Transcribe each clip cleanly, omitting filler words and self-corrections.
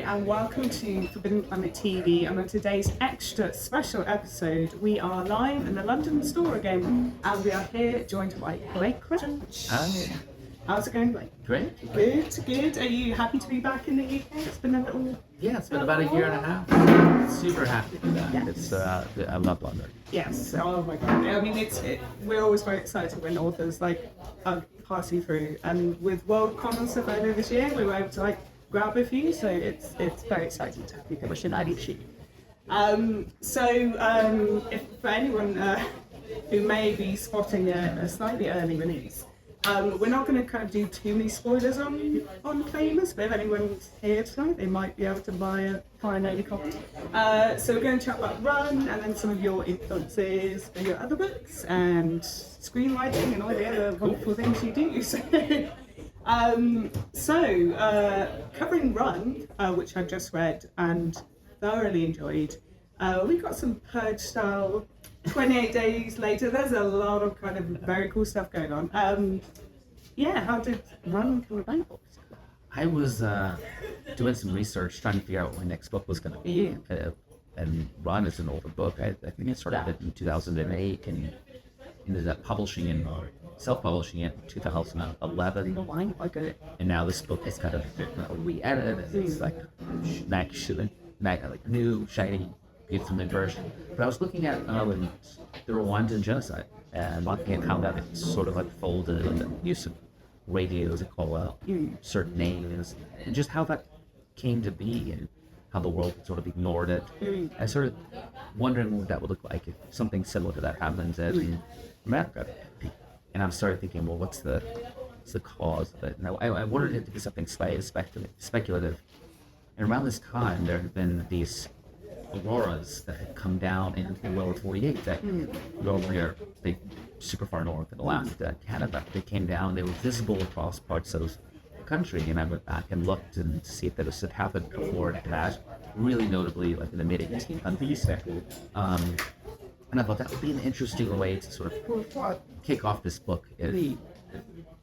and welcome to Forbidden Planet TV. And on today's extra special episode, we are live in the London store again, and we are here joined by Blake Crunch. Hi. How's it going, Blake? Great. Good. Are you happy to be back in the UK? It's been a little... Yeah, it's been about a year and a half. Super happy with that. Yes. It's I love London. Yes. Oh my God. I mean, we're always very excited when authors are passing through, and with World Commons earlier this year, we were able to grab a few, so it's very exciting to have you published in IDC. If for anyone who may be spotting a slightly early release, we're not going to kind of do too many spoilers on Famous, but if anyone's here tonight, they might be able to buy an early copy. So we're going to chat about Run, and then some of your influences for your other books, and screenwriting, and all the other wonderful things you do. Covering Run, which I've just read and thoroughly enjoyed, we got some Purge style 28 days later. There's a lot of kind of very cool stuff going on. How did Run come about? I was doing some research, trying to figure out what my next book was going to be. And Run is an older book. I think I started in 2008 and ended up self-publishing it in 2011. And now this book is kind of re-edited. It's like new, shiny, beautiful version. But I was looking at the Rwandan genocide and looking at how that sort of unfolded and the use of radios to call out certain names and just how that came to be and how the world sort of ignored it. I sort of wondering what that would look like if something similar to that happens in America. And I started thinking, well, what's the cause of it? And I wanted it to be something speculative. And around this time, there had been these auroras that had come down in the lower 48 that go over here, super far north in Alaska, Canada. They came down, they were visible across parts of the country, and I went back and looked and to see if this had happened before it crashed, really notably in the mid-1800s. And I thought that would be an interesting way to sort of kick off this book. We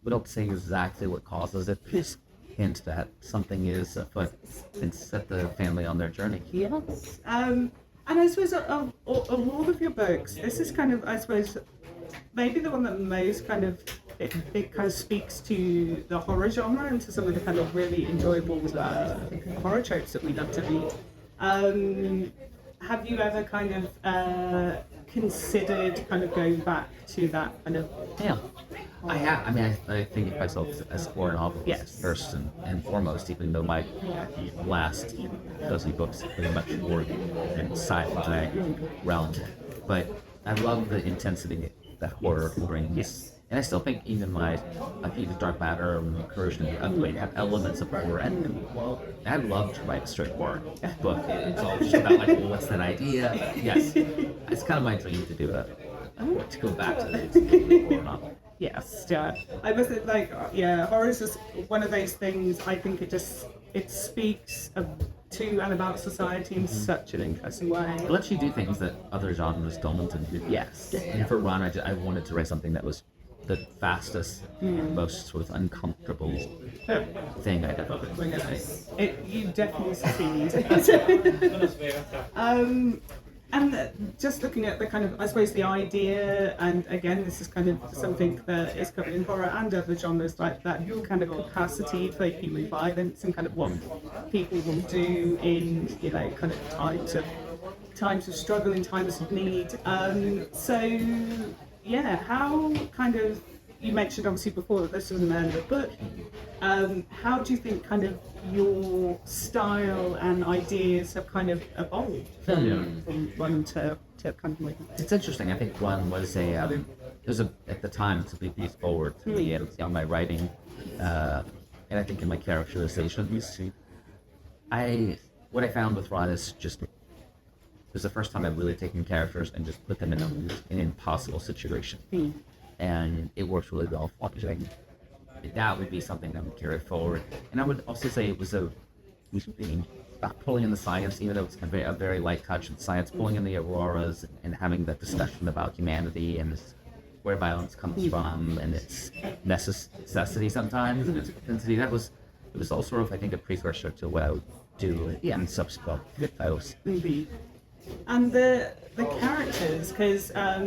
don't say exactly what causes it, just hint that something is afoot and set the family on their journey. Yes. And I suppose of all of your books, this is kind of, I suppose, maybe the one that most kind of, it kind of speaks to the horror genre and to some of the kind of really enjoyable horror tropes that we love to read. Have you ever kind of considered kind of going back to that kind of... Yeah, I have. I mean, I think of myself as a horror novelist first and foremost, even though my last dozen books are much more in sci-fi realm. But I love the intensity that horror brings. Yes. And I still think even Dark Matter and Recursion have elements of horror. And I'd love to write a straight horror book. It's all just about what's that idea? But yes, it's kind of my dream to do that. To go back to the horror novel. Yes, yeah. I must say, horror is just one of those things. I think it speaks to and about society in such an interesting way. It lets you do things that other genres don't. Yes. And for Ron, I wanted to write something that was the fastest, most sort of uncomfortable thing I'd ever written. You definitely succeed. And just looking at the kind of, I suppose, the idea, and again, this is kind of something that is covered in horror and other genres, like that kind of capacity for human violence and kind of what people will do in, kind of times of struggle, in times of need. How kind of, you mentioned obviously before that this was an earlier book. How do you think kind of your style and ideas have kind of evolved from one to kind of It's interesting. I think one was at the time, it's a big piece forward to me in my writing, and I think in my characterizations. What I found with Ron is just, it was the first time I've really taken characters and just put them in an impossible situation. And it works really well for me. That would be something that would carry forward. And I would also say it was pulling in the science, even though it's kind of a very light touch in science, pulling in the auroras and having that discussion about humanity and where violence comes from and its necessity sometimes and its intensity. It was all sort of, I think, a precursor to what I do in subsequent titles. Maybe. And the characters, because I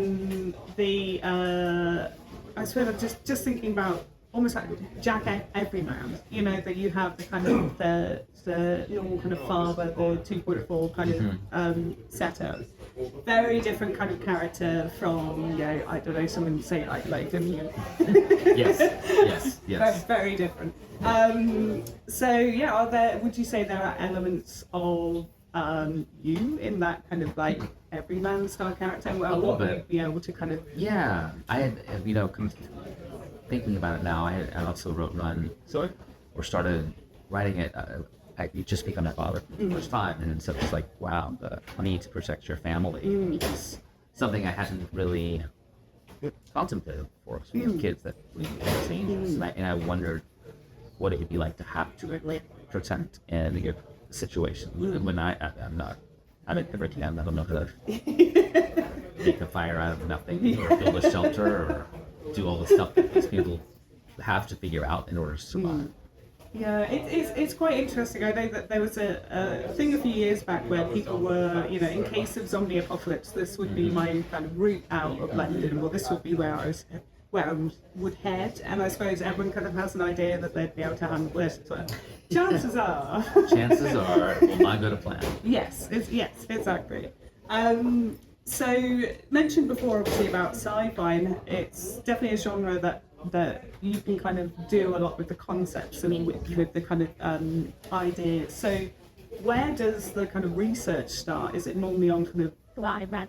suppose I'm just thinking about almost like Jack Everyman, you know, that you have the kind of the normal kind of father, the 2.4 kind of setup. Very different kind of character from, you know, I don't know, someone say like Damien. Yes. Very, very different. So yeah, would you say there are elements of you in that kind of like everyman style character? Well, what would you be able to kind of... Yeah, I had, you know, thinking about it now, I also wrote Run, or started writing it. I just become that father for the first time, and so it's like, wow, the need to protect your family is something I hadn't really contemplated before. So we have kids that we have seen, and I wondered what it would be like to have to protect in a situation when I'm not. I never can. I don't know how to make a fire out of nothing, or build a shelter, or do all the stuff that these people have to figure out in order to survive. Yeah, it's quite interesting. I know that there was a thing a few years back where people were, you know, in case of zombie apocalypse, this would be my kind of route out of London, or this would be where I would head. And I suppose everyone kind of has an idea that they'd be able to handle it. So chances are, it will not go to plan. Yes, exactly. So mentioned before, obviously, about sci-fi, and it's definitely a genre that you can kind of do a lot with the concepts and with the kind of ideas. So where does the kind of research start? Is it normally on kind of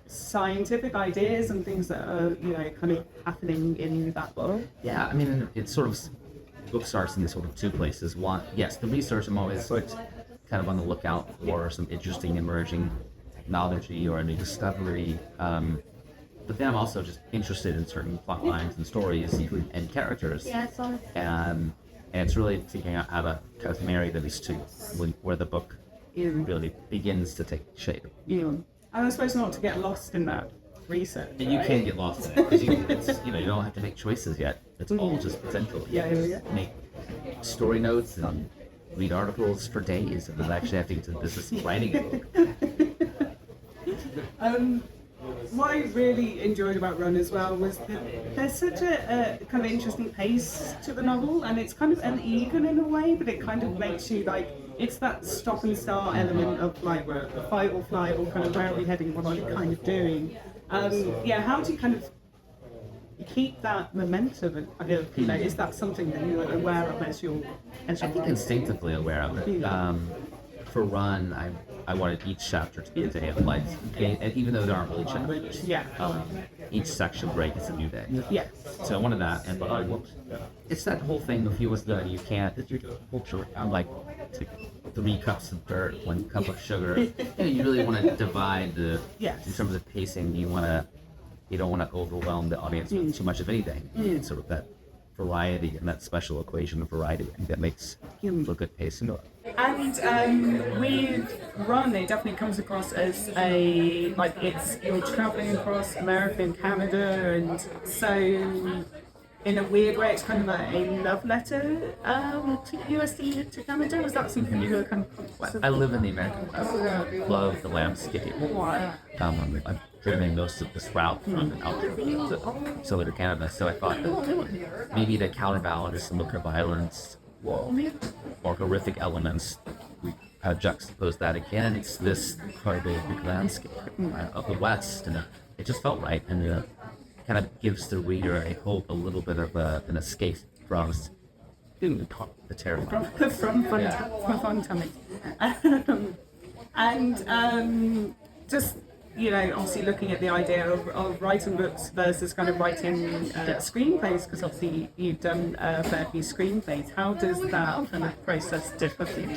scientific ideas and things that are, you know, kind of happening in that world? Yeah, I mean, it's sort of, book starts in sort of two places. One, yes, the research, I'm always kind of on the lookout for some interesting emerging technology or a new discovery. But then I'm also just interested in certain plot lines and stories and characters. And it's really figuring out how to kind of marry those two, where the book really begins to take shape. And I suppose not to get lost in that research. And you can't get lost in it, because you don't have to make choices yet. It's all just potential. Make story notes and read articles for days, and then actually have to get to the business of writing it. What I really enjoyed about Run as well was that there's such a kind of interesting pace to the novel, and it's kind of uneven in a way, but it kind of makes you like, it's that stop and start element of like fight or flight, or kind of where are we heading, what are we kind of doing. How do you kind of keep that momentum, and kind of, you know, is that something that you're aware of as you're I think instinctively aware of it. For Run, I wanted each chapter to be a day of life, and even though there aren't really chapters, each section break is a new day. So I wanted that, and it's that whole thing of you can't. It's your culture. I'm like, take 3 cups of dirt, 1 cup of sugar. You really want to divide in terms of pacing. You don't want to overwhelm the audience with too much of anything. It's sort of that variety and that special equation of variety that makes a good pacing. And with Run, it definitely comes across as you're traveling across America and Canada, and so in a weird way, it's kind of a love letter to USA, to Canada. Was that something you were kind of... I live in the American West. Love the landscape. I'm driven most of this route from Alberta to southern Canada, so I thought that maybe to counterbalance some of the violence or horrific elements, we juxtapose that against this incredible landscape of the West, and it just felt right, and it kind of gives the reader a little bit of an escape from the terror. From fun tummy. And just, you know, obviously looking at the idea of writing books versus kind of writing screenplays, because obviously you've done a fair few screenplays. How does that kind of process differ for you?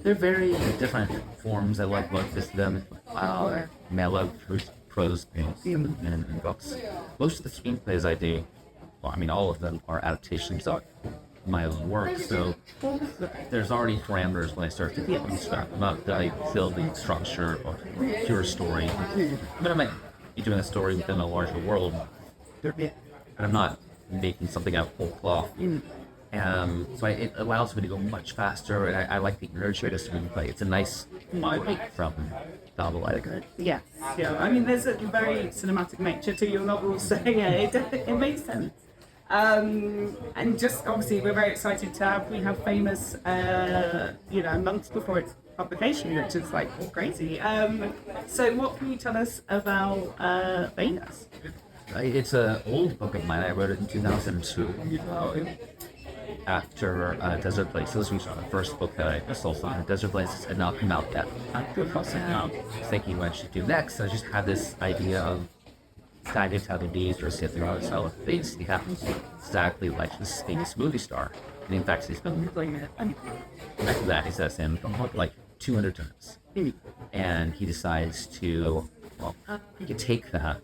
They're very different forms. I love both of them. I love prose and books. Most of the screenplays I do, well, I mean, all of them are adaptations of my own work, so there's already parameters when I start to construct. Not that I build the structure or pure story, but I might be doing a story within a larger world, and I'm not making something out of whole cloth. So it allows me to go much faster, and I like the energy of the screenplay. It's a nice break from novel etiquette. Yes, yeah. I mean, there's a very cinematic nature to your novels, so yeah, it makes sense. And just obviously, we're very excited to have famous, months before its publication, which is like crazy. So, what can you tell us about Venus? It's an old book of mine. I wrote it in 2002. After Desert Places, which was the first book that I sold from. Desert Places had not come out yet. I was thinking what I should do next. I just had this idea of decided to have a days or something on the of face. He happens exactly like this famous movie star. And in fact, he's been doing it. After that, he says him like 200 times. And he decides to, he could take that,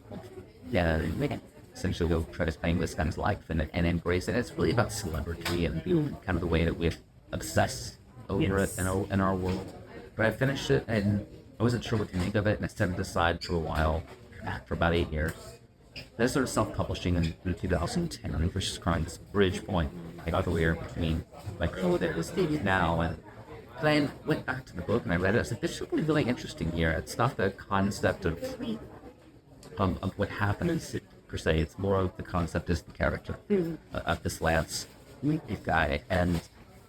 essentially go try to explain this guy's life and embrace it. It's really about celebrity and kind of the way that we obsess over it in our world. But I finished it and I wasn't sure what to make of it, and I set it aside for a while, for about 8 years. Then I started self-publishing in 2010, which is kind of this bridge point I got the way between my career that was now and then I went back to the book and I read it. I said, this is really interesting here. It's not the concept of what happens per se. It's more of the concept as the character of this Lance guy. And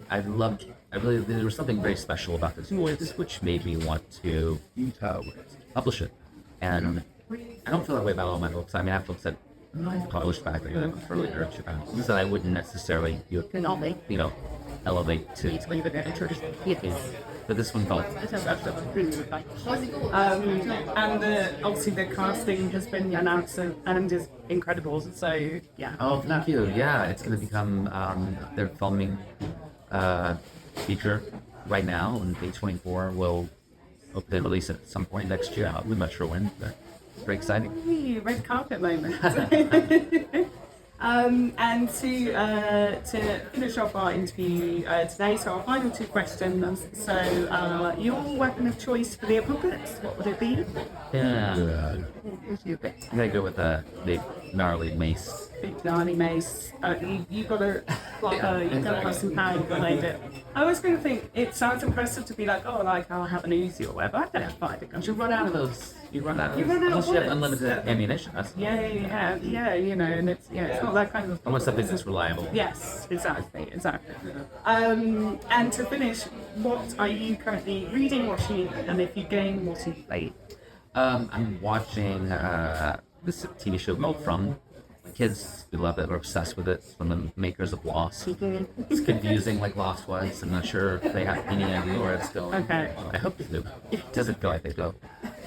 there was something very special about this voice, which made me want to publish it. And I don't feel that way about all my books. I mean, I have books that I've published back earlier, so I wouldn't necessarily elevate to but this one felt and obviously the casting has been announced and is incredible, so yeah. Oh, thank you. Yeah, it's going to become they're filming feature right now, and A24 will hope they release it at some point next year. I'm not sure when, but it's very exciting. Red carpet moment. And to finish off our interview today, so our final two questions. So, your weapon of choice for the apocalypse, what would it be? Yeah. I'm gonna go with the gnarly mace. Big gnarly mace. You got a you got to have some power behind it. I was going to think it sounds impressive to be like, I'll have an Uzi or whatever. I don't find it. You run out of those. You run out of unless you have unlimited ammunition. Yeah, and it's not that kind of. I want something that's reliable. Yes, exactly. And to finish, what are you currently reading, watching, and if you game, what are you playing? I'm watching this TV show called From. Kids, we love it. We're obsessed with it. From the makers of Lost. It's confusing like Lost was. I'm not sure if they have any idea where it's going. Okay. I hope they do. It doesn't feel like they do.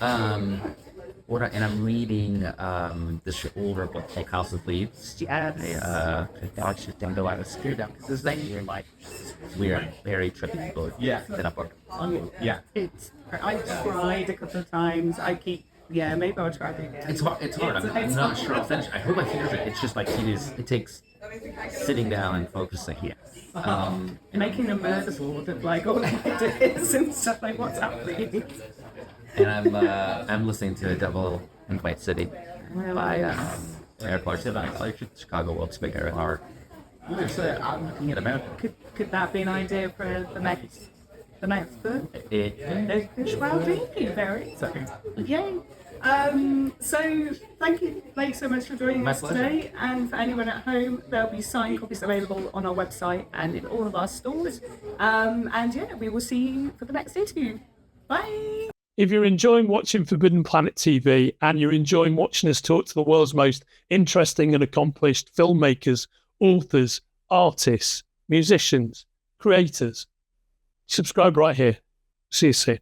And I'm reading this older book called House of Leaves. Yeah. I just don't go out of school down because this thing you're like weird, very trippy book. Yeah. Set up book. Yeah. I've tried a couple of times. Maybe I'll try it again. It's hard. I'm not sure I'll finish. I hope I finish it. It's just like it takes sitting down and focusing. Yeah. Making a murder board of like all the ideas and stuff like what's happening. And I'm listening to Devil in White City by Eric Larson. I like Chicago World's Big Eric Hart. I'm looking at America. Could that be an idea for the next book? Very exciting. Yay. So thank you so much for joining us today, and for anyone at home, there'll be signed copies available on our website and in all of our stores. We will see you for the next interview. Bye. If you're enjoying watching Forbidden Planet TV and you're enjoying watching us talk to the world's most interesting and accomplished filmmakers, authors, artists, musicians, creators, subscribe right here. See you soon.